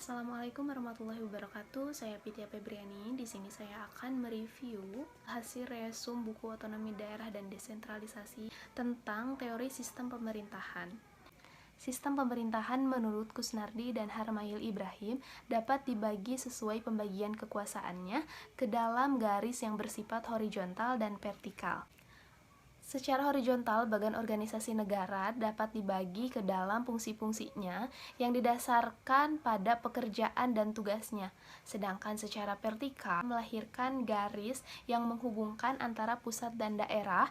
Assalamualaikum warahmatullahi wabarakatuh. Saya Pitya Febriani. Di sini saya akan mereview hasil resum buku Otonomi Daerah dan Desentralisasi tentang teori sistem pemerintahan. Sistem pemerintahan menurut Kusnardi dan Harmail Ibrahim dapat dibagi sesuai pembagian kekuasaannya ke dalam garis yang bersifat horizontal dan vertikal. Secara horizontal, bagian organisasi negara dapat dibagi ke dalam fungsi-fungsinya yang didasarkan pada pekerjaan dan tugasnya. Sedangkan secara vertikal, melahirkan garis yang menghubungkan antara pusat dan daerah,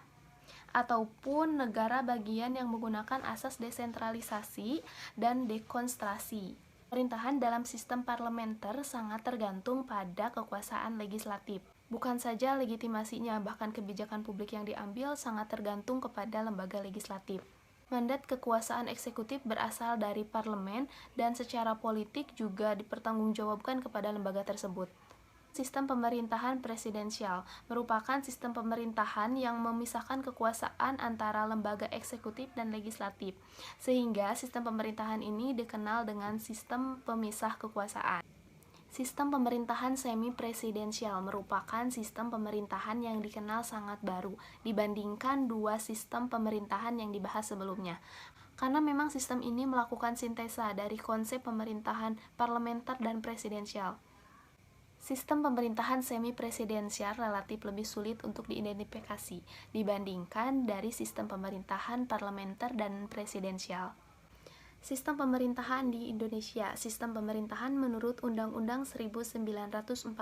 ataupun negara bagian yang menggunakan asas desentralisasi dan dekonsentrasi. Pemerintahan dalam sistem parlementer sangat tergantung pada kekuasaan legislatif. Bukan saja legitimasinya, bahkan kebijakan publik yang diambil sangat tergantung kepada lembaga legislatif. Mandat kekuasaan eksekutif berasal dari parlemen dan secara politik juga dipertanggungjawabkan kepada lembaga tersebut. Sistem pemerintahan presidensial merupakan sistem pemerintahan yang memisahkan kekuasaan antara lembaga eksekutif dan legislatif, sehingga sistem pemerintahan ini dikenal dengan sistem pemisah kekuasaan. Sistem pemerintahan semi-presidensial merupakan sistem pemerintahan yang dikenal sangat baru dibandingkan dua sistem pemerintahan yang dibahas sebelumnya. Karena memang sistem ini melakukan sintesa dari konsep pemerintahan parlementer dan presidensial. Sistem pemerintahan semi-presidensial relatif lebih sulit untuk diidentifikasi dibandingkan dari sistem pemerintahan parlementer dan presidensial. Sistem pemerintahan di Indonesia. Sistem pemerintahan menurut Undang-Undang 1945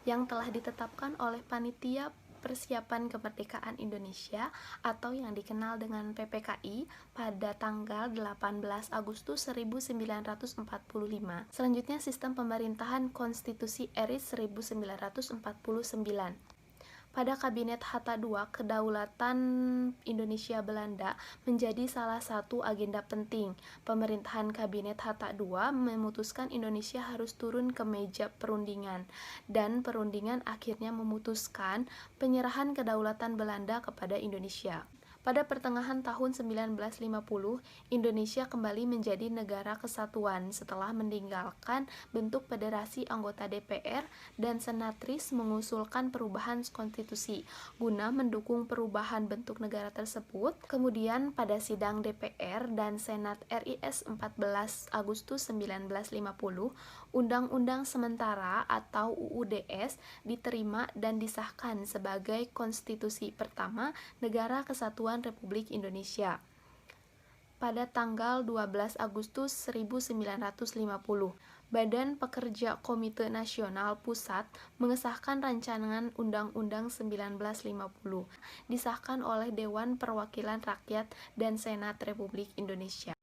yang telah ditetapkan oleh Panitia Persiapan Kemerdekaan Indonesia atau yang dikenal dengan PPKI pada tanggal 18 Agustus 1945. Selanjutnya, sistem pemerintahan konstitusi RI 1949. Pada Kabinet Hatta II, kedaulatan Indonesia Belanda menjadi salah satu agenda penting. Pemerintahan Kabinet Hatta II memutuskan Indonesia harus turun ke meja perundingan, dan perundingan akhirnya memutuskan penyerahan kedaulatan Belanda kepada Indonesia. Pada pertengahan tahun 1950, Indonesia kembali menjadi negara kesatuan setelah meninggalkan bentuk federasi. Anggota DPR dan senatris mengusulkan perubahan konstitusi guna mendukung perubahan bentuk negara tersebut. Kemudian pada sidang DPR dan Senat RIS 14 Agustus 1950, Undang-Undang Sementara atau UUDS diterima dan disahkan sebagai konstitusi pertama Negara Kesatuan Republik Indonesia pada tanggal 12 Agustus 1950. Badan Pekerja Komite Nasional Pusat mengesahkan rancangan Undang-Undang 1950, disahkan oleh Dewan Perwakilan Rakyat dan Senat Republik Indonesia.